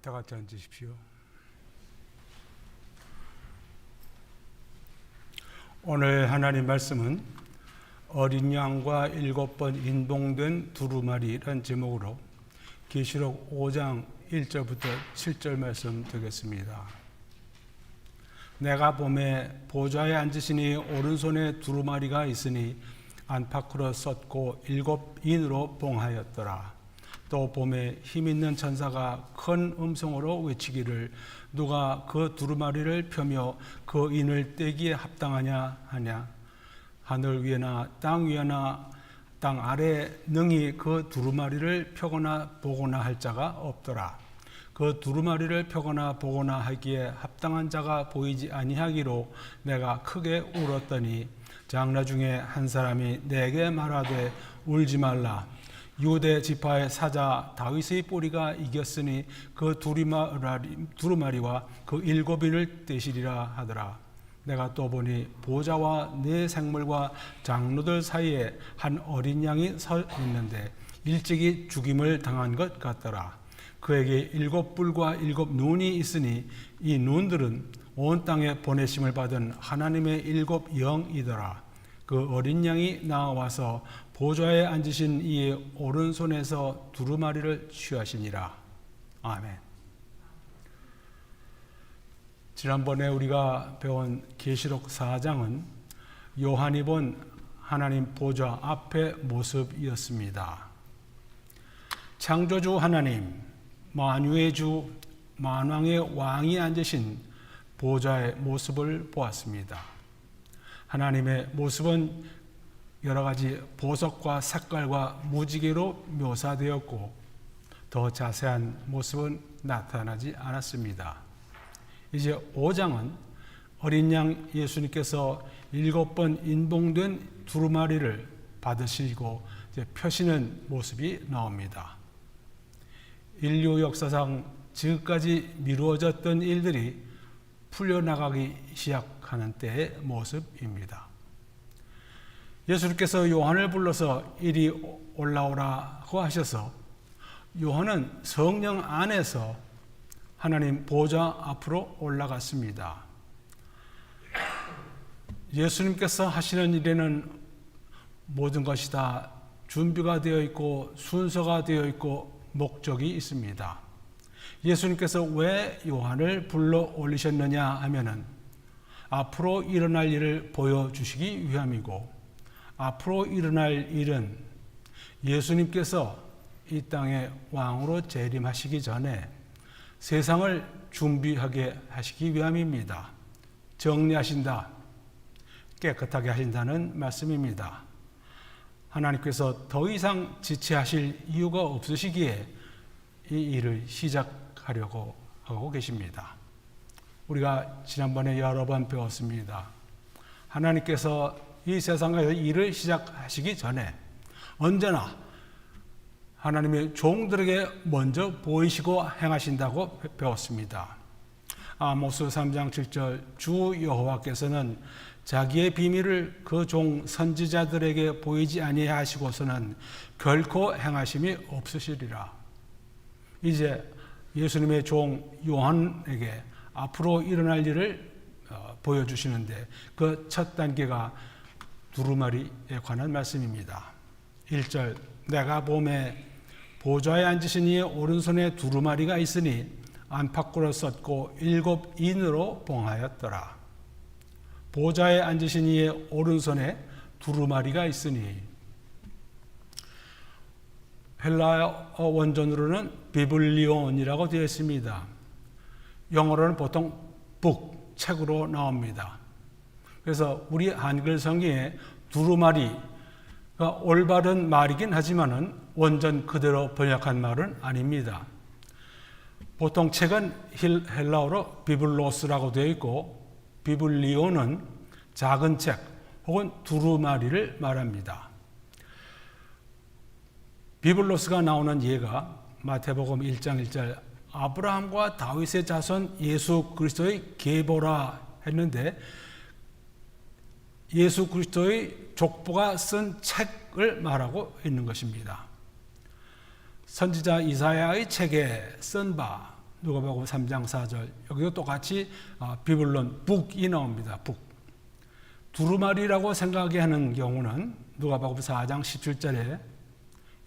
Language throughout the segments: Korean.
다 같이 앉으십시오. 오늘 하나님 말씀은 어린 양과 7번 인봉된 두루마리란 제목으로 계시록 5장 1절부터 7절 말씀 드리겠습니다. 내가 보매 보좌에 앉으시니 오른손에 두루마리가 있으니 안팎으로 섰고 7인으로 봉하였더라. 또 보매 힘있는 천사가 큰 음성으로 외치기를 누가 그 두루마리를 펴며 그 인을 떼기에 합당하냐 하냐. 하늘 위에나 땅 위에나 땅 아래 능히 그 두루마리를 펴거나 보거나 할 자가 없더라. 그 두루마리를 펴거나 보거나 하기에 합당한 자가 보이지 아니하기로 내가 크게 울었더니 장라 중에 한 사람이 내게 말하되 울지 말라. 유대 지파의 사자 다윗의 뿌리가 이겼으니 그 두루마리와 그 7인을 떼시리라 하더라. 내가 또 보니 보좌와 네 생물과 장로들 사이에 한 어린 양이 서 있는데 일찍이 죽임을 당한 것 같더라. 그에게 7뿔과 7눈이 있으니 이 눈들은 온 땅에 보내심을 받은 하나님의 7영이더라. 그 어린 양이 나와서 보좌에 앉으신 이의 오른손에서 두루마리를 취하시니라. 아멘. 지난번에 우리가 배운 계시록 4장은 요한이 본 하나님 보좌 앞의 모습이었습니다. 창조주 하나님, 만유의 주, 만왕의 왕이 앉으신 보좌의 모습을 보았습니다. 하나님의 모습은 여러 가지 보석과 색깔과 무지개로 묘사되었고 더 자세한 모습은 나타나지 않았습니다. 이제 5장은 어린 양 예수님께서 7번 인봉된 두루마리를 받으시고 이제 펴시는 모습이 나옵니다. 인류 역사상 지금까지 미루어졌던 일들이 풀려나가기 시작하는 때의 모습입니다. 예수님께서 요한을 불러서 이리 올라오라고 하셔서 요한은 성령 안에서 하나님 보좌 앞으로 올라갔습니다. 예수님께서 하시는 일에는 모든 것이 다 준비가 되어 있고 순서가 되어 있고 목적이 있습니다. 예수님께서 왜 요한을 불러 올리셨느냐 하면은 앞으로 일어날 일을 보여주시기 위함이고 앞으로 일어날 일은 예수님께서 이 땅에 왕으로 재림하시기 전에 세상을 준비하게 하시기 위함입니다. 정리하신다, 깨끗하게 하신다는 말씀입니다. 하나님께서 더 이상 지체하실 이유가 없으시기에 이 일을 시작하려고 하고 계십니다. 우리가 지난번에 여러 번 배웠습니다. 하나님께서 이 세상에서 일을 시작하시기 전에 언제나 하나님의 종들에게 먼저 보이시고 행하신다고 배웠습니다. 아모스 3장 7절 주 여호와께서는 자기의 비밀을 그 종 선지자들에게 보이지 아니하시고서는 결코 행하심이 없으시리라. 이제 예수님의 종 요한에게 앞으로 일어날 일을 보여주시는데 그 첫 단계가 두루마리에 관한 말씀입니다. 1절 내가 보매 보좌에 앉으신 이의 오른손에 두루마리가 있으니 안팎으로 섰고 7인으로 봉하였더라. 보좌에 앉으신 이의 오른손에 두루마리가 있으니 헬라어 원전으로는 비블리온이라고 되어 있습니다. 영어로는 보통 북, 책으로 나옵니다. 그래서 우리 한글 성경에 두루마리가 올바른 말이긴 하지만은 원전 그대로 번역한 말은 아닙니다. 보통 책은 헬라어로 비블로스라고 되어 있고 비블리오는 작은 책 혹은 두루마리를 말합니다. 비블로스가 나오는 예가 마태복음 1장 1절 아브라함과 다윗의 자손 예수 그리스도의 계보라 했는데 예수 그리스도의 족보가 쓴 책을 말하고 있는 것입니다. 선지자 이사야의 책에 쓴 바 누가복음 3장 4절 여기도 똑같이 비블론 북이 나옵니다. 북. 두루마리라고 생각하게 하는 경우는 누가복음 4장 17절에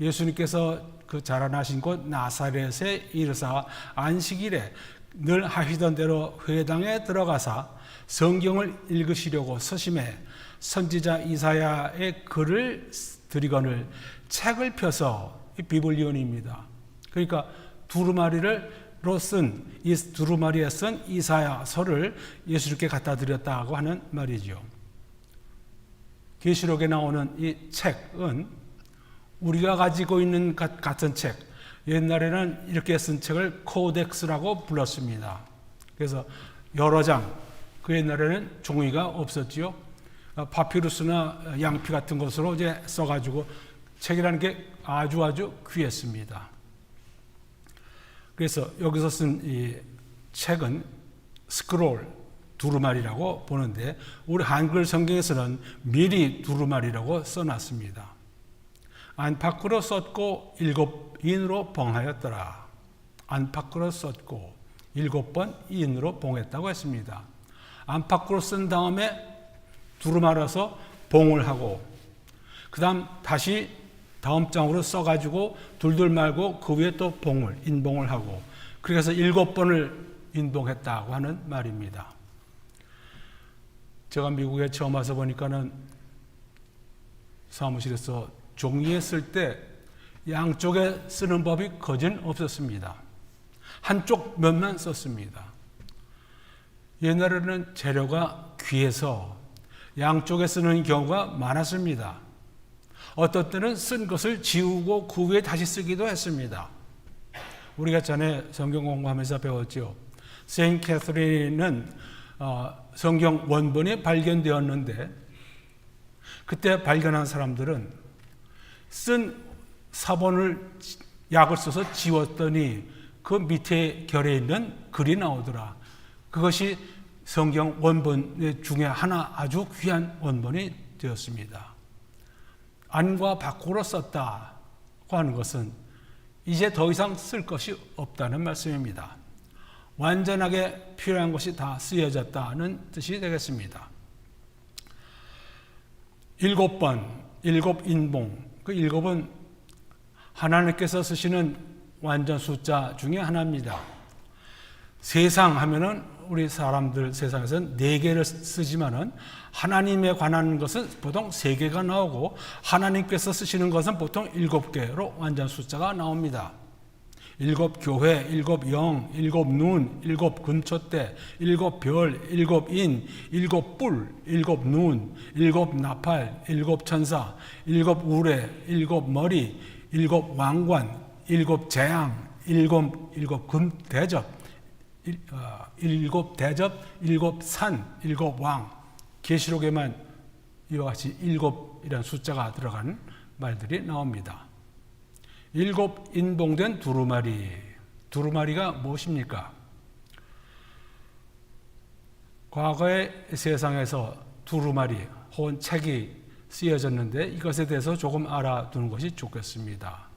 예수님께서 그 자라나신 곳 나사렛에 이르사 안식일에 늘 하시던 대로 회당에 들어가사 성경을 읽으시려고 서심해 선지자 이사야의 글을 들이거늘 책을 펴서 비블리온입니다. 그러니까 두루마리로 쓴 이 두루마리에 쓴 이사야서를 예수님께 갖다 드렸다고 하는 말이죠. 계시록에 나오는 이 책은 우리가 가지고 있는 같은 책, 옛날에는 이렇게 쓴 책을 코덱스라고 불렀습니다. 그래서 여러 장, 그 옛날에는 종이가 없었지요. 파피루스나 양피 같은 것으로 이제 써가지고 책이라는 게 아주 귀했습니다. 그래서 여기서 쓴 이 책은 스크롤, 두루마리라고 보는데 우리 한글 성경에서는 미리 두루마리라고 써놨습니다. 안팎으로 썼고 7인으로 봉하였더라. 안팎으로 썼고 7번 인으로 봉했다고 했습니다. 안팎으로 쓴 다음에 두루마려서 봉을 하고 그 다음 다시 다음 장으로 써가지고 둘둘 말고 그 위에 또 봉을 인봉을 하고 그래서 7번을 인봉했다고 하는 말입니다. 제가 미국에 처음 와서 보니까는 사무실에서 종이에 쓸 때 양쪽에 쓰는 법이 거진 없었습니다. 한쪽 면만 썼습니다. 옛날에는 재료가 귀해서 양쪽에 쓰는 경우가 많았습니다. 어떤 때는 쓴 것을 지우고 그 위에 다시 쓰기도 했습니다. 우리가 전에 성경 공부하면서 배웠죠. 세인트 캐서린은 성경 원본이 발견되었는데 그때 발견한 사람들은 쓴 사본을 약을 써서 지웠더니 그 밑에 결에 있는 글이 나오더라. 그것이 성경 원본 중에 하나 아주 귀한 원본이 되었습니다. 안과 밖으로 썼다고 하는 것은 이제 더 이상 쓸 것이 없다는 말씀입니다. 완전하게 필요한 것이 다 쓰여졌다는 뜻이 되겠습니다. 7번, 7인봉. 그 7은 하나님께서 쓰시는 완전 숫자 중에 하나입니다. 세상 하면은 우리 사람들 세상에서는 4개를 쓰지만은 하나님에 관한 것은 보통 3개가 나오고 하나님께서 쓰시는 것은 보통 7개로 완전 숫자가 나옵니다. 7교회, 7영, 7눈, 7근초대, 7별, 7인, 7뿔, 7눈, 7나팔, 7천사, 7우레, 7머리, 7왕관, 7재앙, 7금대접, 7대접, 7산, 7왕. 계시록에만 이와 같이 7이라는 숫자가 들어간 말들이 나옵니다. 7 인봉된 두루마리. 두루마리가 무엇입니까? 과거의 세상에서 두루마리 혹은 책이 쓰여졌는데 이것에 대해서 조금 알아두는 것이 좋겠습니다.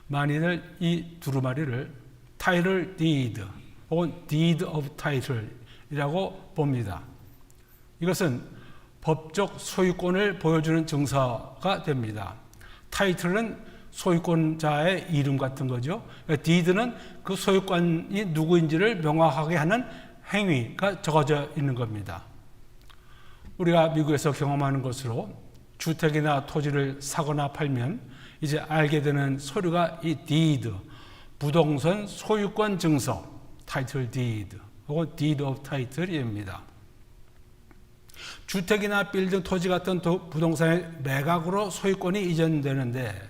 만일 이 두루마리를 타이틀 디드 혹은 deed of title이라고 봅니다. 이것은 법적 소유권을 보여주는 증서가 됩니다. 타이틀은 소유권자의 이름 같은 거죠. deed는 그 소유권이 누구인지를 명확하게 하는 행위가 적어져 있는 겁니다. 우리가 미국에서 경험하는 것으로 주택이나 토지를 사거나 팔면 이제 알게 되는 서류가 이 deed, 부동산 소유권 증서, title deed 혹은 deed of title입니다. 주택이나 빌딩, 토지 같은 부동산의 매각으로 소유권이 이전되는데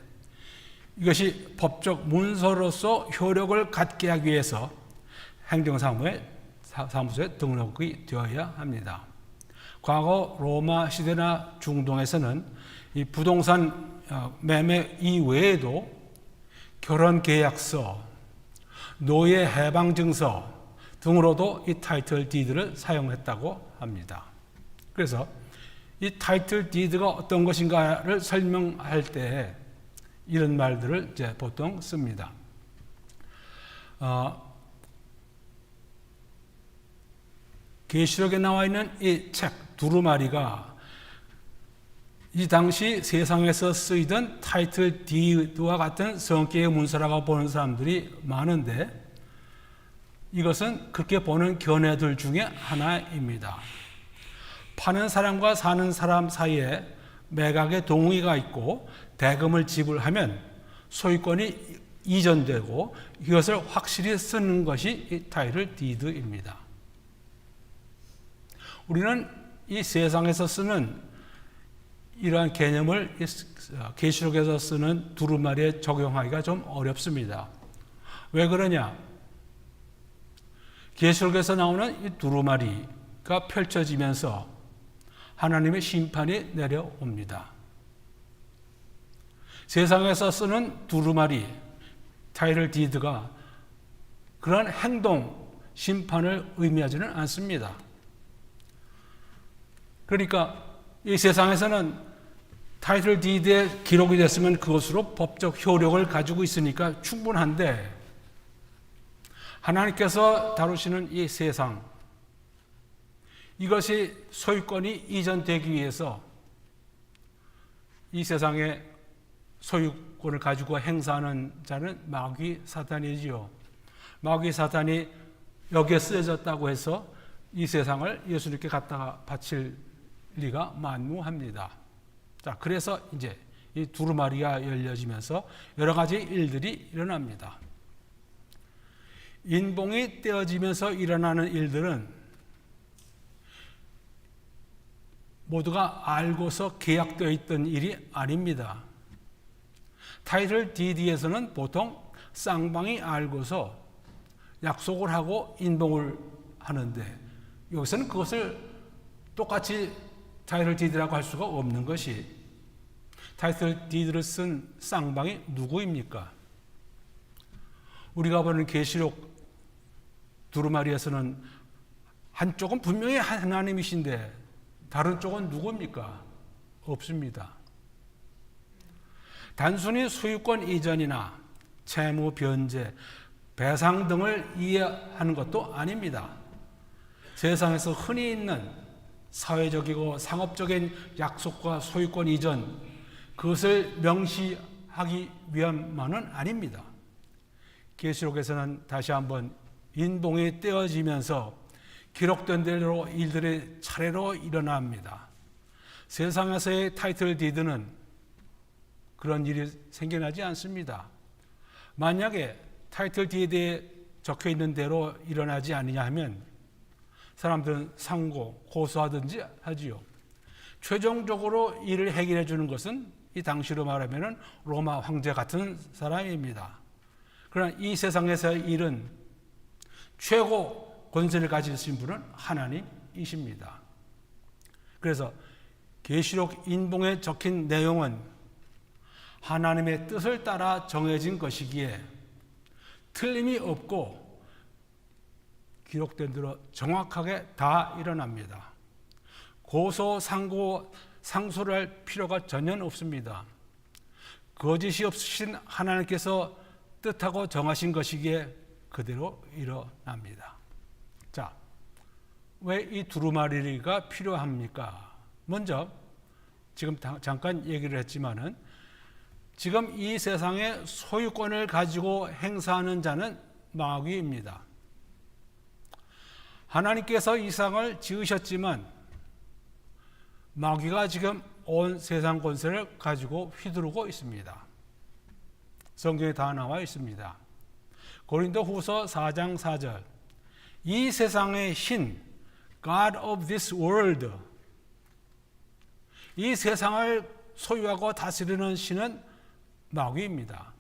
이것이 법적 문서로서 효력을 갖게 하기 위해서 행정사무소에 등록이 되어야 합니다. 과거 로마 시대나 중동에서는 이 부동산 매매 이외에도 결혼계약서, 노예 해방증서 등으로도 이 타이틀 디드를 사용했다고 합니다. 그래서 이 타이틀 디드가 어떤 것인가를 설명할 때 이런 말들을 이제 보통 씁니다. 계시록에 나와 있는 이 책 두루마리가 이 당시 세상에서 쓰이던 타이틀 D와 같은 성격의 문서라고 보는 사람들이 많은데 이것은 그렇게 보는 견해들 중에 하나입니다. 파는 사람과 사는 사람 사이에 매각의 동의가 있고 대금을 지불하면 소유권이 이전되고 이것을 확실히 쓰는 것이 이 타이틀 디드입니다. 우리는 이 세상에서 쓰는 이러한 개념을 계시록에서 쓰는 두루마리에 적용하기가 좀 어렵습니다. 왜 그러냐? 계시록에서 나오는 이 두루마리가 펼쳐지면서 하나님의 심판이 내려옵니다. 세상에서 쓰는 두루마리, 타이틀 디드가 그런 행동, 심판을 의미하지는 않습니다. 그러니까 이 세상에서는 타이틀 디드에 기록이 됐으면 그것으로 법적 효력을 가지고 있으니까 충분한데 하나님께서 다루시는 이 세상, 이것이 소유권이 이전되기 위해서 이 세상에 소유권을 가지고 행사하는 자는 마귀 사탄이지요. 마귀 사탄이 여기에 쓰여졌다고 해서 이 세상을 예수님께 갖다가 바칠 리가 만무합니다. 자, 그래서 이제 이 두루마리가 열려지면서 여러 가지 일들이 일어납니다. 인봉이 떼어지면서 일어나는 일들은 모두가 알고서 계약되어 있던 일이 아닙니다. 타이틀 디드에서는 보통 쌍방이 알고서 약속을 하고 인봉을 하는데 여기서는 그것을 똑같이 타이틀 디드라고 할 수가 없는 것이 타이틀 디드를 쓴 쌍방이 누구입니까? 우리가 보는 계시록 두루마리에서는 한쪽은 분명히 하나님이신데 다른 쪽은 누구입니까? 없습니다. 단순히 소유권 이전이나 채무 변제, 배상 등을 이해하는 것도 아닙니다. 세상에서 흔히 있는 사회적이고 상업적인 약속과 소유권 이전, 그것을 명시하기 위함만은 아닙니다. 계시록에서는 다시 한번 인봉이 떼어지면서 기록된 대로 일들이 차례로 일어납니다. 세상에서의 타이틀 디드는 그런 일이 생겨나지 않습니다. 만약에 타이틀 디드에 적혀 있는 대로 일어나지 않느냐 하면 사람들은 상고, 고소하든지 하지요. 최종적으로 이를 해결해 주는 것은 이 당시로 말하면 로마 황제 같은 사람입니다. 그러나 이 세상에서의 일은 최고 권세를 가지신 분은 하나님이십니다. 그래서 계시록 인봉에 적힌 내용은 하나님의 뜻을 따라 정해진 것이기에 틀림이 없고 기록된 대로 정확하게 다 일어납니다. 고소, 상고, 상소를 할 필요가 전혀 없습니다. 거짓이 없으신 하나님께서 뜻하고 정하신 것이기에 그대로 일어납니다. 자, 왜 이 두루마리가 필요합니까? 먼저 지금 잠깐 얘기를 했지만은 지금 이 세상의 소유권을 가지고 행사하는 자는 마귀입니다. 하나님께서 이 세상을 지으셨지만 마귀가 지금 온 세상 권세를 가지고 휘두르고 있습니다. 성경에 다 나와 있습니다. 고린도후서 4장 4절, 이 세상의 신, God of this world, 이 세상을 소유하고 다스리는 신은 마귀입니다.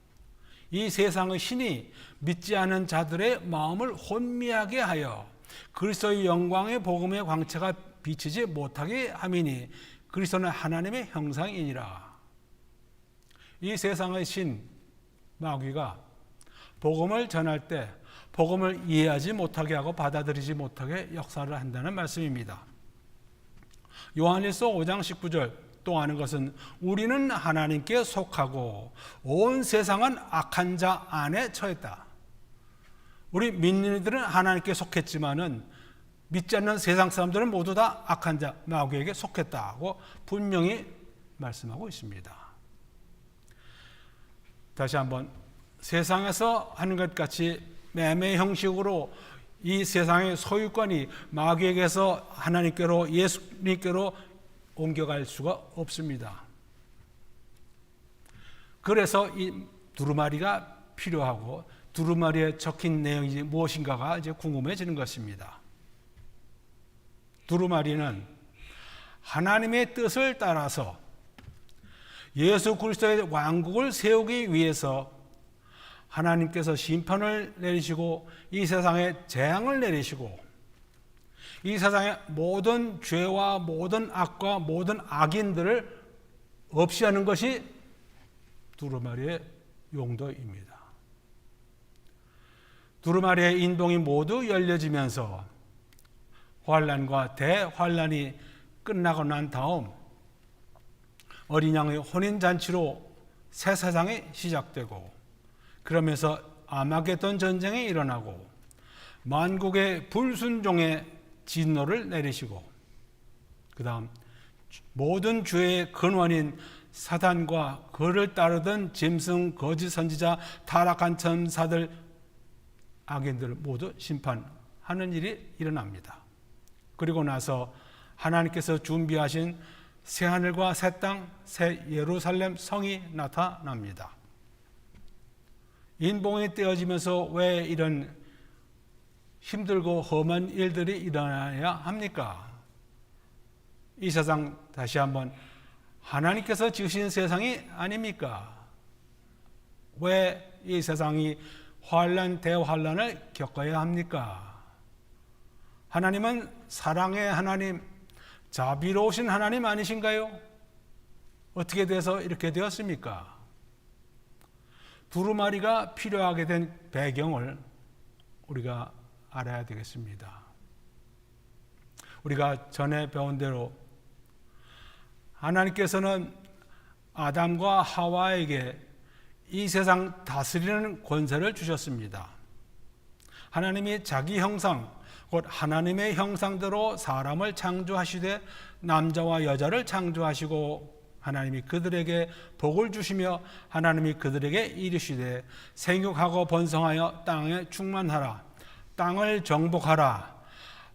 이 세상의 신이 믿지 않은 자들의 마음을 혼미하게 하여 그리스도의 영광의 복음의 광채가 비치지 못하게 함이니 그리스도는 하나님의 형상이니라. 이 세상의 신 마귀가 복음을 전할 때 복음을 이해하지 못하게 하고 받아들이지 못하게 역사를 한다는 말씀입니다. 요한일서 5장 19절 또 아는 것은 우리는 하나님께 속하고 온 세상은 악한 자 안에 처했다. 우리 믿는 이들은 하나님께 속했지만은 믿지 않는 세상 사람들은 모두 다 악한 자 마귀에게 속했다고 분명히 말씀하고 있습니다. 다시 한번 세상에서 하는 것 같이 매매 형식으로 이 세상의 소유권이 마귀에게서 하나님께로 예수님께로 옮겨갈 수가 없습니다. 그래서 이 두루마리가 필요하고 두루마리에 적힌 내용이 무엇인가가 이제 궁금해지는 것입니다. 두루마리는 하나님의 뜻을 따라서 예수 그리스도의 왕국을 세우기 위해서 하나님께서 심판을 내리시고 이 세상에 재앙을 내리시고 이 세상의 모든 죄와 모든 악과 모든 악인들을 없이 하는 것이 두루마리의 용도입니다. 두루마리의 인동이 모두 열려지면서 환난과 대환난이 끝나고 난 다음 어린 양의 혼인잔치로 새 세상이 시작되고 그러면서 아마겟돈 전쟁이 일어나고 만국의 불순종의 진노를 내리시고 그 다음 모든 죄의 근원인 사단과 그를 따르던 짐승, 거짓 선지자, 타락한 천사들, 악인들을 모두 심판하는 일이 일어납니다. 그리고 나서 하나님께서 준비하신 새하늘과 새 땅, 새 예루살렘 성이 나타납니다. 인봉이 떼어지면서 왜 이런 힘들고 험한 일들이 일어나야 합니까? 이 세상 다시 한번 하나님께서 지으신 세상이 아닙니까? 왜 이 세상이 환난, 대환난을 겪어야 합니까? 하나님은 사랑의 하나님, 자비로우신 하나님 아니신가요? 어떻게 돼서 이렇게 되었습니까? 두루마리가 필요하게 된 배경을 우리가 알아야 되겠습니다. 우리가 전에 배운 대로 하나님께서는 아담과 하와에게 이 세상 다스리는 권세를 주셨습니다. 하나님이 자기 형상, 곧 하나님의 형상대로 사람을 창조하시되 남자와 여자를 창조하시고 하나님이 그들에게 복을 주시며 하나님이 그들에게 이르시되 생육하고 번성하여 땅에 충만하라. 땅을 정복하라.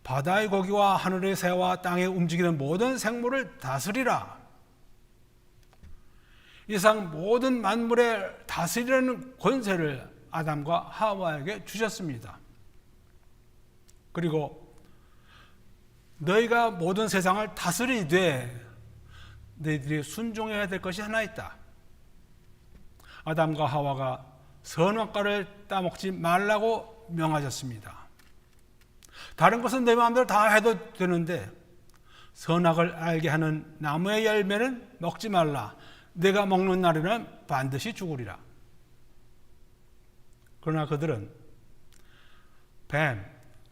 바다의 고기와 하늘의 새와 땅에 움직이는 모든 생물을 다스리라. 이상 모든 만물에 다스리는 권세를 아담과 하와에게 주셨습니다. 그리고 너희가 모든 세상을 다스리되 너희들이 순종해야 될 것이 하나 있다. 아담과 하와가 선악과를 따먹지 말라고 명하셨습니다. 다른 것은 내 마음대로 다 해도 되는데 선악을 알게 하는 나무의 열매는 먹지 말라. 내가 먹는 날에는 반드시 죽으리라. 그러나 그들은 뱀,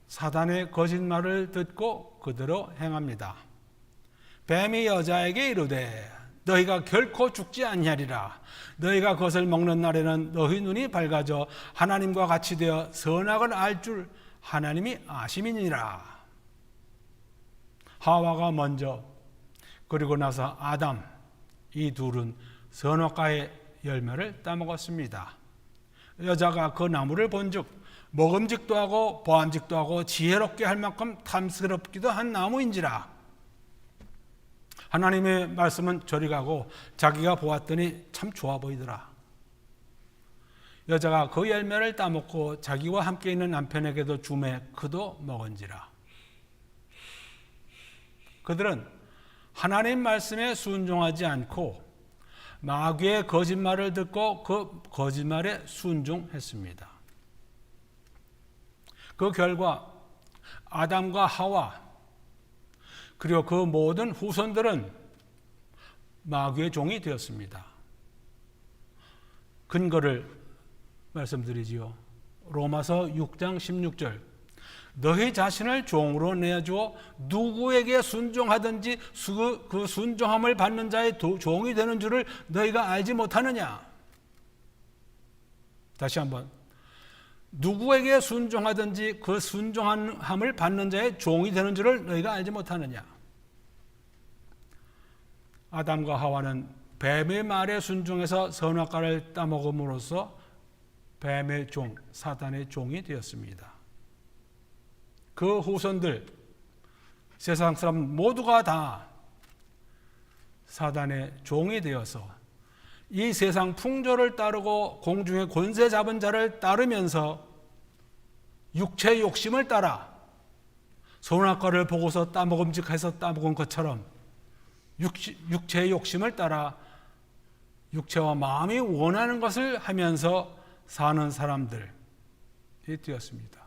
사단의 거짓말을 듣고 그대로 행합니다. 뱀이 여자에게 이르되 너희가 결코 죽지 아니하리라. 너희가 그것을 먹는 날에는 너희 눈이 밝아져 하나님과 같이 되어 선악을 알 줄 하나님이 아심이니라. 하와가 먼저 그리고 나서 아담, 이 둘은 선악과의 열매를 따먹었습니다. 여자가 그 나무를 본즉 먹음직도 하고 보암직도 하고 지혜롭게 할 만큼 탐스럽기도 한 나무인지라. 하나님의 말씀은 저리 가고 자기가 보았더니 참 좋아 보이더라. 여자가 그 열매를 따먹고 자기와 함께 있는 남편에게도 주매 그도 먹은지라. 그들은 하나님 말씀에 순종하지 않고 마귀의 거짓말을 듣고 그 거짓말에 순종했습니다. 그 결과 아담과 하와 그리고 그 모든 후손들은 마귀의 종이 되었습니다. 근거를 말씀드리지요. 로마서 6장 16절 너희 자신을 종으로 내어주어 누구에게 순종하든지 그 순종함을 받는 자의 종이 되는 줄을 너희가 알지 못하느냐. 다시 한번 누구에게 순종하든지 그 순종함을 받는 자의 종이 되는 줄을 너희가 알지 못하느냐. 아담과 하와는 뱀의 말에 순종해서 선악과를 따먹음으로써 뱀의 종, 사단의 종이 되었습니다. 그 후손들, 세상 사람 모두가 다 사단의 종이 되어서 이 세상 풍조를 따르고 공중의 권세 잡은 자를 따르면서 육체의 욕심을 따라 선악과를 보고서 따먹음직해서 따먹은 것처럼 육체의 욕심을 따라 육체와 마음이 원하는 것을 하면서 사는 사람들이 되었습니다.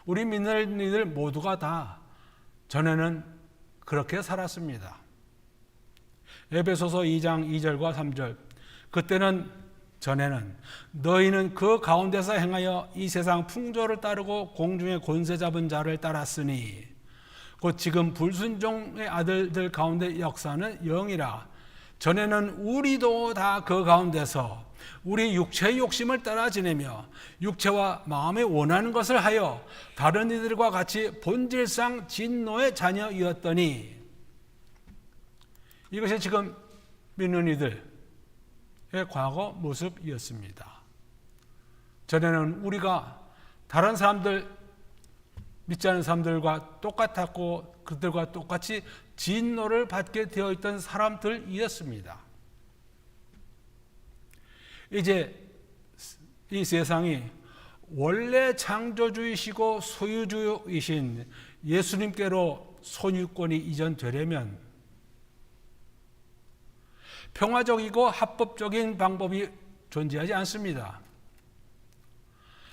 우리 믿는 이들 모두가 다 전에는 그렇게 살았습니다. 에베소서 2장 2절과 3절, 그때는 전에는 너희는 그 가운데서 행하여 이 세상 풍조를 따르고 공중의 권세 잡은 자를 따랐으니 곧 지금 불순종의 아들들 가운데 역사는 영이라. 전에는 우리도 다 그 가운데서 우리 육체의 욕심을 따라 지내며 육체와 마음에 원하는 것을 하여 다른 이들과 같이 본질상 진노의 자녀이었더니, 이것이 지금 믿는 이들의 과거 모습이었습니다. 전에는 우리가 다른 사람들, 믿지 않는 사람들과 똑같았고 그들과 똑같이 진노를 받게 되어 있던 사람들이었습니다. 이제 이 세상이 원래 창조주이시고 소유주이신 예수님께로 소유권이 이전되려면 평화적이고 합법적인 방법이 존재하지 않습니다.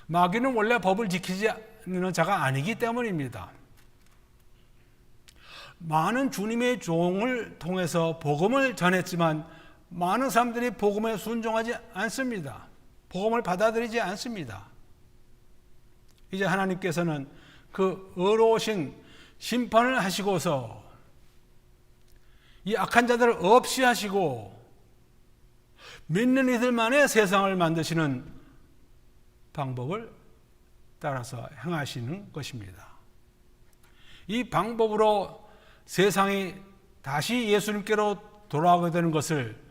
마귀는 원래 법을 지키지 않는 자가 아니기 때문입니다. 많은 주님의 종을 통해서 복음을 전했지만 많은 사람들이 복음에 순종하지 않습니다. 복음을 받아들이지 않습니다. 이제 하나님께서는 그 의로우신 심판을 하시고서 이 악한 자들을 없이 하시고 믿는 이들만의 세상을 만드시는 방법을 따라서 행하시는 것입니다. 이 방법으로 세상이 다시 예수님께로 돌아오게 되는 것을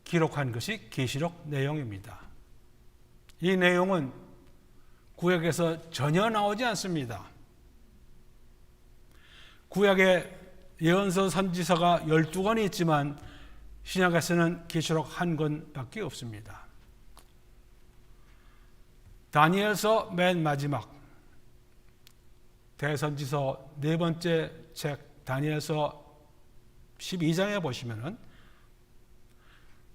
기록한 것이 계시록 내용입니다. 이 내용은 구약에서 전혀 나오지 않습니다. 구약에 예언서 선지서가 12권이 있지만 신약에서는 계시록 1권밖에 없습니다. 다니엘서 맨 마지막 대선지서 네 번째 책 다니엘서 12장에 보시면은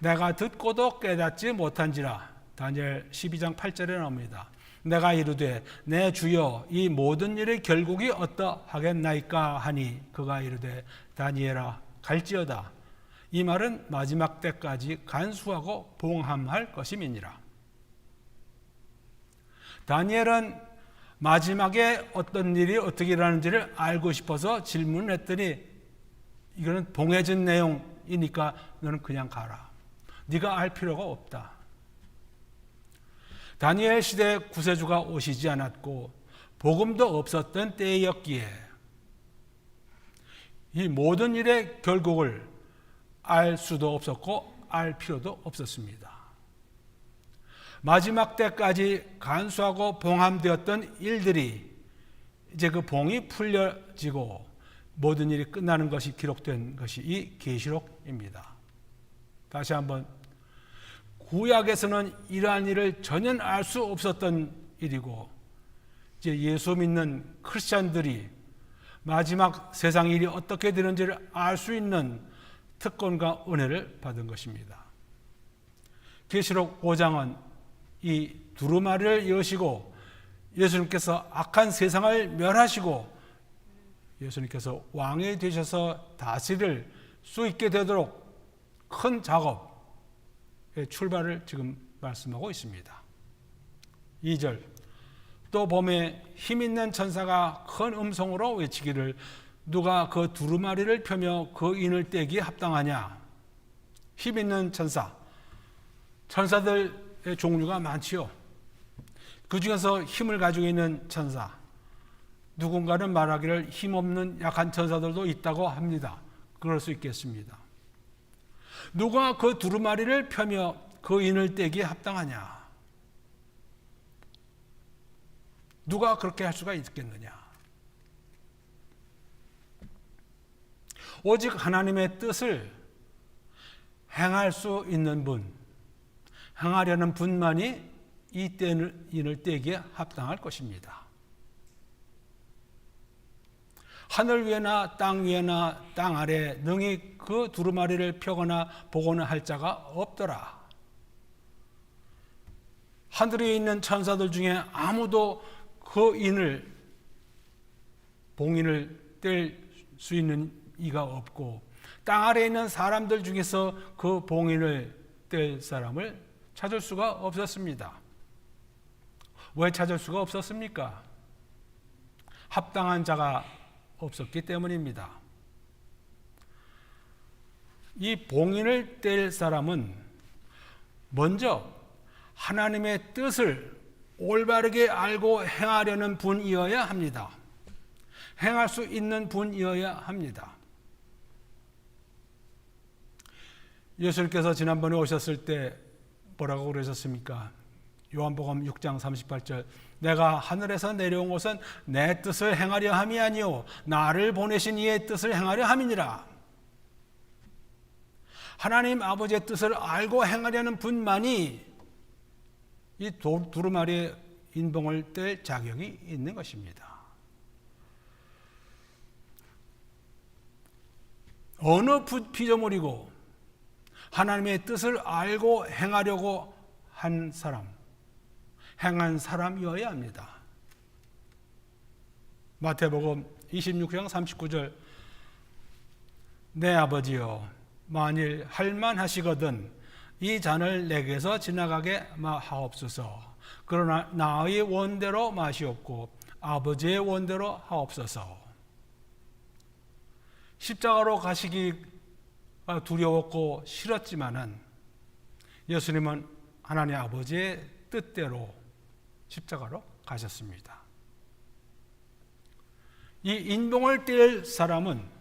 내가 듣고도 깨닫지 못한지라, 다니엘 12장 8절에 나옵니다. 내가 이르되 내 주여 이 모든 일의 결국이 어떠하겠나이까 하니 그가 이르되 다니엘아 갈지어다. 이 말은 마지막 때까지 간수하고 봉함할 것임이니라. 다니엘은 마지막에 어떤 일이 어떻게 일어나는지를 알고 싶어서 질문했더니 이거는 봉해진 내용이니까 너는 그냥 가라. 네가 알 필요가 없다. 다니엘 시대에 구세주가 오시지 않았고 복음도 없었던 때였기에 이 모든 일의 결국을 알 수도 없었고 알 필요도 없었습니다. 마지막 때까지 간수하고 봉함되었던 일들이 이제 그 봉이 풀려지고 모든 일이 끝나는 것이 기록된 것이 이 계시록입니다. 다시 한번, 구약에서는 이러한 일을 전혀 알 수 없었던 일이고 이제 예수 믿는 크리스찬들이 마지막 세상 일이 어떻게 되는지를 알 수 있는 특권과 은혜를 받은 것입니다. 계시록 5장은 이 두루마리를 여시고 예수님께서 악한 세상을 멸하시고 예수님께서 왕이 되셔서 다스릴 수 있게 되도록 큰 작업의 출발을 지금 말씀하고 있습니다. 2절, 또 봄에 힘있는 천사가 큰 음성으로 외치기를 누가 그 두루마리를 펴며 그 인을 떼기에 합당하냐. 힘있는 천사, 천사들의 종류가 많지요. 그 중에서 힘을 가지고 있는 천사, 누군가는 말하기를 힘없는 약한 천사들도 있다고 합니다. 그럴 수 있겠습니다. 누가 그 두루마리를 펴며 그 인을 떼기에 합당하냐? 누가 그렇게 할 수가 있겠느냐? 오직 하나님의 뜻을 행할 수 있는 분, 행하려는 분만이 이 인을 떼기에 합당할 것입니다. 하늘 위에나 땅 위에나 땅 아래 능히 그 두루마리를 펴거나 보거나 할 자가 없더라. 하늘에 있는 천사들 중에 아무도 그 인을, 봉인을 뗄 수 있는 이가 없고, 땅 아래에 있는 사람들 중에서 그 봉인을 뗄 사람을 찾을 수가 없었습니다. 왜 찾을 수가 없었습니까? 합당한 자가 없었기 때문입니다. 이 봉인을 뗄 사람은 먼저 하나님의 뜻을 올바르게 알고 행하려는 분이어야 합니다. 행할 수 있는 분이어야 합니다. 예수님께서 지난번에 오셨을 때 뭐라고 그러셨습니까? 요한복음 6장 38절, 내가 하늘에서 내려온 것은 내 뜻을 행하려 함이 아니요 나를 보내신 이의 뜻을 행하려 함이니라. 하나님 아버지의 뜻을 알고 행하려는 분만이 이 두루마리의 인봉을 뗄 자격이 있는 것입니다. 어느 피조물이고 하나님의 뜻을 알고 행하려고 한 사람, 행한 사람이어야 합니다. 마태복음 26장 39절, 내 아버지여 만일 할만하시거든 이 잔을 내게서 지나가게 하옵소서. 그러나 나의 원대로 마시옵고 아버지의 원대로 하옵소서. 십자가로 가시기가 두려웠고 싫었지만은 예수님은 하나님 아버지의 뜻대로 십자가로 가셨습니다. 이 인봉을 뗄 사람은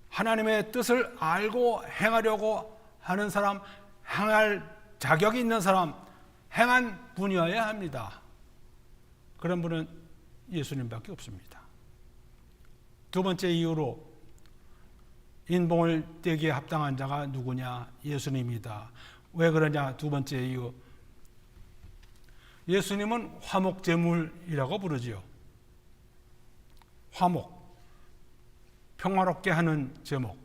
하나님의 뜻을 알고 행하려고 하는 사람, 행할 자격이 있는 사람, 행한 분이어야 합니다. 그런 분은 예수님밖에 없습니다. 두 번째 이유로 인봉을 떼기에 합당한 자가 누구냐? 예수님이다. 왜 그러냐? 두 번째 이유, 예수님은 화목제물이라고 부르지요. 화목, 평화롭게 하는 제목.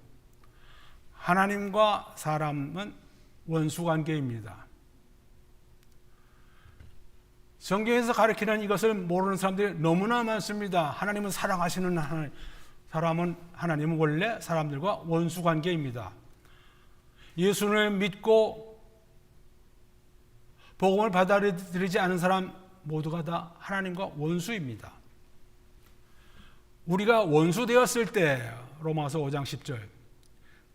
하나님과 사람은 원수관계입니다. 성경에서 가르치는 이것을 모르는 사람들이 너무나 많습니다. 하나님은 사랑하시는 하나님은 원래 사람들과 원수관계입니다. 예수를 믿고 복음을 받아들이지 않은 사람 모두가 다 하나님과 원수입니다. 우리가 원수 되었을 때 로마서 5장 10절,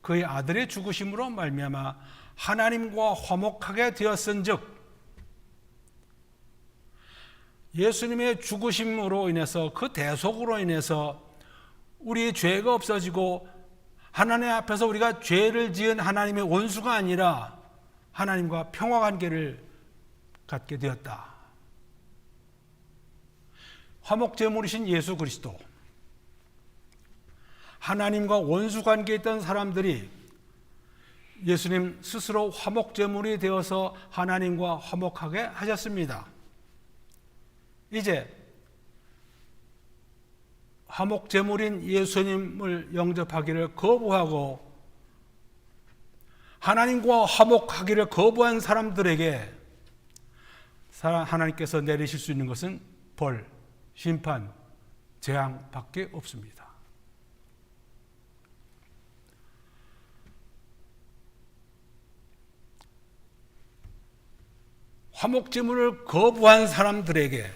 그의 아들의 죽으심으로 말미암아 하나님과 화목하게 되었은즉, 예수님의 죽으심으로 인해서, 그 대속으로 인해서 우리의 죄가 없어지고 하나님 앞에서 우리가 죄를 지은 하나님의 원수가 아니라 하나님과 평화관계를 갖게 되었다. 화목제물이신 예수 그리스도, 하나님과 원수관계에 있던 사람들이 예수님 스스로 화목제물이 되어서 하나님과 화목하게 하셨습니다. 이제 화목제물인 예수님을 영접하기를 거부하고 하나님과 화목하기를 거부한 사람들에게 하나님께서 내리실 수 있는 것은 벌, 심판, 재앙밖에 없습니다. 화목제물을 거부한 사람들에게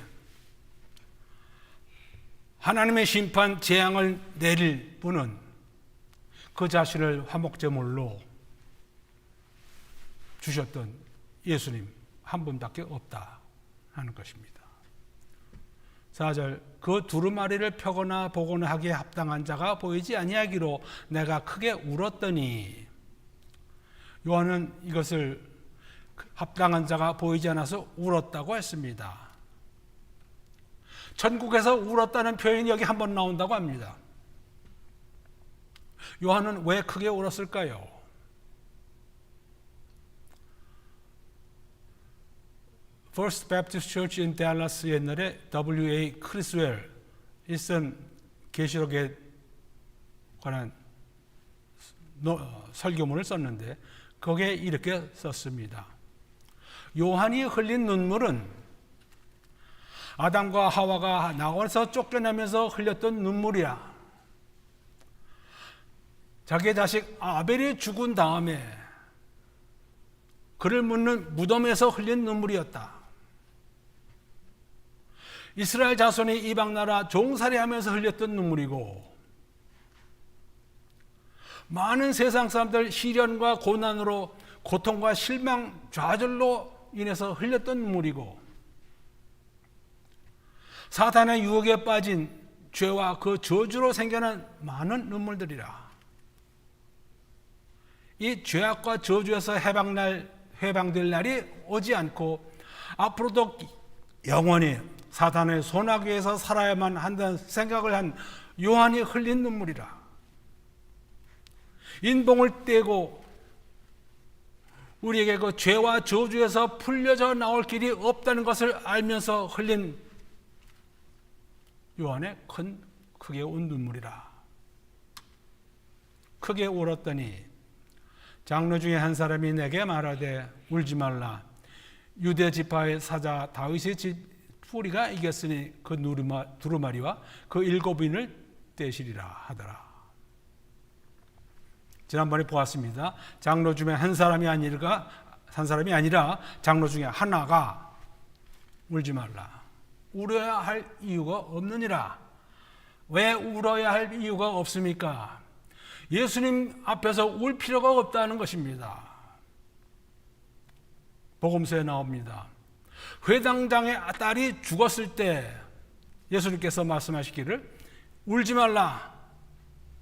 하나님의 심판, 재앙을 내릴 분은 그 자신을 화목제물로 주셨던 예수님 한 분밖에 없다 하는 것입니다. 4절, 그 두루마리를 펴거나 보거나 하기에 합당한 자가 보이지 아니하기로 내가 크게 울었더니, 요한은 이것을 합당한 자가 보이지 않아서 울었다고 했습니다. 천국에서 울었다는 표현이 여기 한번 나온다고 합니다. 요한은 왜 크게 울었을까요? First Baptist Church in Dallas 옛날에 W.A. 크리스웰이 쓴 계시록에 관한 설교문을 썼는데 거기에 이렇게 썼습니다. 요한이 흘린 눈물은 아담과 하와가 나와서 쫓겨나면서 흘렸던 눈물이야. 자기의 자식 아벨이 죽은 다음에 그를 묻는 무덤에서 흘린 눈물이었다. 이스라엘 자손이 이방 나라 종살이하면서 흘렸던 눈물이고, 많은 세상 사람들 시련과 고난으로 고통과 실망, 좌절로 인해서 흘렸던 눈물이고, 사탄의 유혹에 빠진 죄와 그 저주로 생겨난 많은 눈물들이라. 이 죄악과 저주에서 해방될 날이 오지 않고 앞으로도 영원히 사탄의 손아귀에서 살아야만 한다는 생각을 한 요한이 흘린 눈물이라. 인봉을 떼고 우리에게 그 죄와 저주에서 풀려져 나올 길이 없다는 것을 알면서 흘린 요한의 크게 운 눈물이라. 크게 울었더니 장로 중에 한 사람이 내게 말하되 울지 말라. 유대 지파의 사자 다윗의 집 뿌리가 이겼으니 그 두루마리와 그 7인을 떼시리라 하더라. 지난번에 보았습니다. 장로 중에 한 사람이 아니라 장로 중에 하나가 울지 말라. 울어야 할 이유가 없느니라. 왜 울어야 할 이유가 없습니까? 예수님 앞에서 울 필요가 없다는 것입니다. 복음서에 나옵니다. 회당장의 딸이 죽었을 때 예수님께서 말씀하시기를 울지 말라.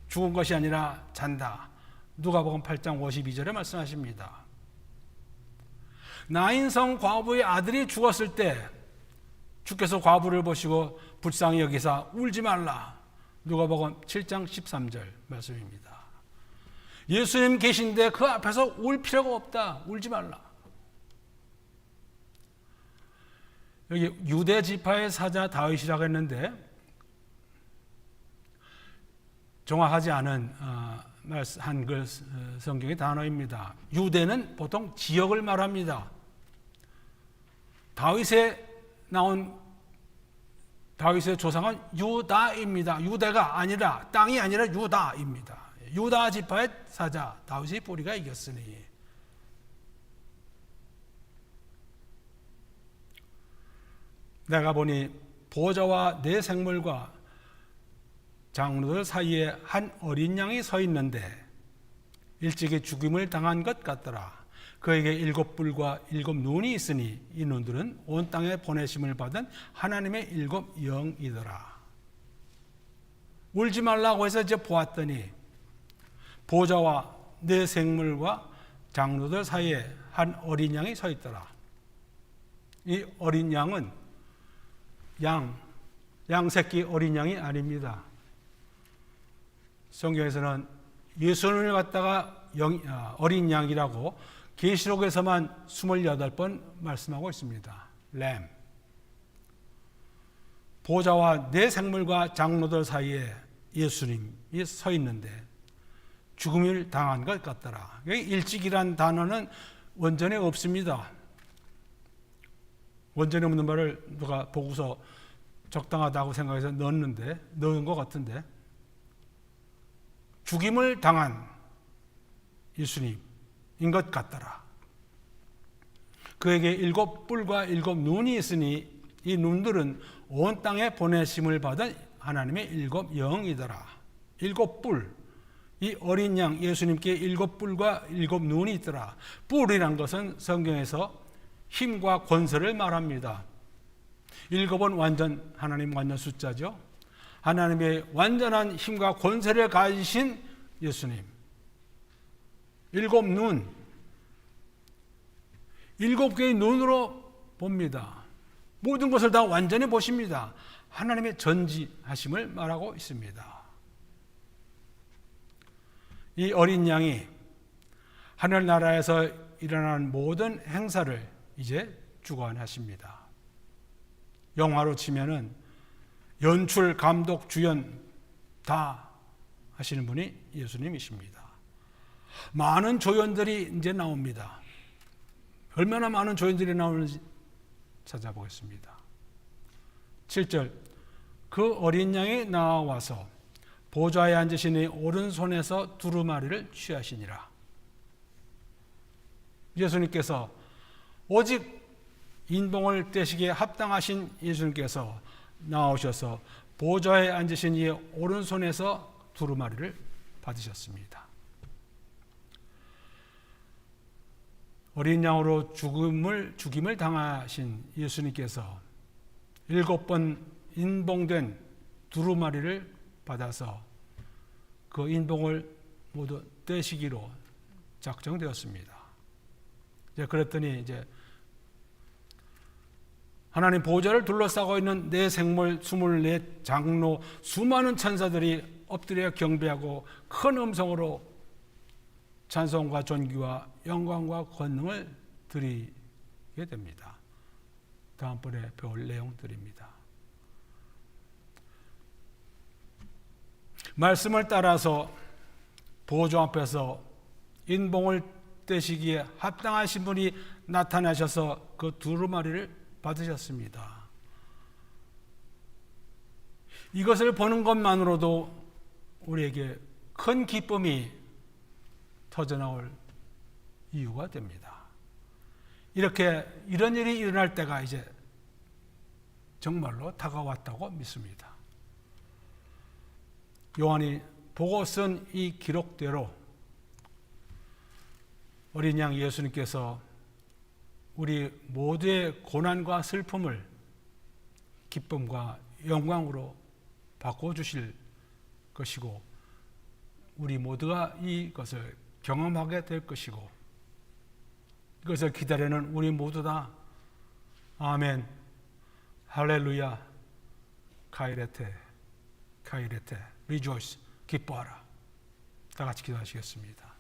죽은 것이 아니라 잔다. 누가복음 8장 52절에 말씀하십니다. 나인성 과부의 아들이 죽었을 때 주께서 과부를 보시고 불쌍히 여기사 울지 말라. 누가복음 7장 13절 말씀입니다. 예수님 계신데 그 앞에서 울 필요가 없다. 울지 말라. 여기 유대 지파의 사자 다윗이라고 했는데 정확하지 않은 한글 성경의 단어입니다. 유대는 보통 지역을 말합니다. 다윗의 조상은 유다입니다. 유대가 아니라, 땅이 아니라 유다입니다. 유다 지파의 사자 다윗의 뿌리가 이겼으니. 내가 보니 보좌와 내 생물과 장로들 사이에 한 어린 양이 서 있는데 일찍이 죽임을 당한 것 같더라. 그에게 7뿔과 7눈이 있으니 이 눈들은 온 땅에 보내심을 받은 하나님의 7영이더라. 울지 말라고 해서 이제 보았더니 보좌와 내 생물과 장로들 사이에 한 어린 양이 서 있더라. 이 어린 양은 양새끼 어린 양이 아닙니다. 성경에서는 예수님을 갖다가 어린 양이라고 계시록에서만 28번 말씀하고 있습니다. 램. 보좌와 내 생물과 장로들 사이에 예수님이 서 있는데 죽음을 당한 것 같더라. 여기 일찍이란 단어는 원전에 없습니다. 원전에 없는 말을 누가 보고서 적당하다고 생각해서 넣은 것 같은데, 죽임을 당한 예수님인 것 같더라. 그에게 7뿔과 7눈이 있으니 이 눈들은 온 땅에 보내심을 받은 하나님의 7영이더라. 7뿔, 이 어린 양 예수님께 7뿔과 7눈이 있더라. 뿔이란 것은 성경에서 힘과 권세를 말합니다. 일곱은 완전, 하나님 완전 숫자죠. 하나님의 완전한 힘과 권세를 가지신 예수님. 일곱 눈, 일곱 개의 눈으로 봅니다. 모든 것을 다 완전히 보십니다. 하나님의 전지하심을 말하고 있습니다. 이 어린 양이 하늘나라에서 일어나는 모든 행사를 이제 주관하십니다. 영화로 치면은 연출, 감독, 주연 다 하시는 분이 예수님이십니다. 많은 조연들이 이제 나옵니다. 얼마나 많은 조연들이 나오는지 찾아보겠습니다. 7절, 그 어린 양이 나와서 보좌에 앉으시니 오른손에서 두루마리를 취하시니라. 예수님께서 오직 인봉을 떼시기에 합당하신 예수님께서 나오셔서 보좌에 앉으신 이의 오른손에서 두루마리를 받으셨습니다. 어린 양으로 죽임을 당하신 예수님께서 7번 인봉된 두루마리를 받아서 그 인봉을 모두 떼시기로 작정되었습니다. 이제 그랬더니 이제 하나님 보좌를 둘러싸고 있는 네 생물 24 장로 수많은 천사들이 엎드려 경배하고 큰 음성으로 찬송과 존귀와 영광과 권능을 드리게 됩니다. 다음번에 배울 내용들입니다. 말씀을 따라서 보좌 앞에서 인봉을 떼시기에 합당하신 분이 나타나셔서 그 두루마리를 받으셨습니다. 이것을 보는 것만으로도 우리에게 큰 기쁨이 터져나올 이유가 됩니다. 이런 일이 일어날 때가 이제 정말로 다가왔다고 믿습니다. 요한이 보고 쓴 이 기록대로 어린 양 예수님께서 우리 모두의 고난과 슬픔을 기쁨과 영광으로 바꿔주실 것이고 우리 모두가 이것을 경험하게 될 것이고 이것을 기다리는 우리 모두 다 아멘, 할렐루야, 카이레테, 카이레테, 리조이스, 기뻐하라. 다 같이 기도하시겠습니다.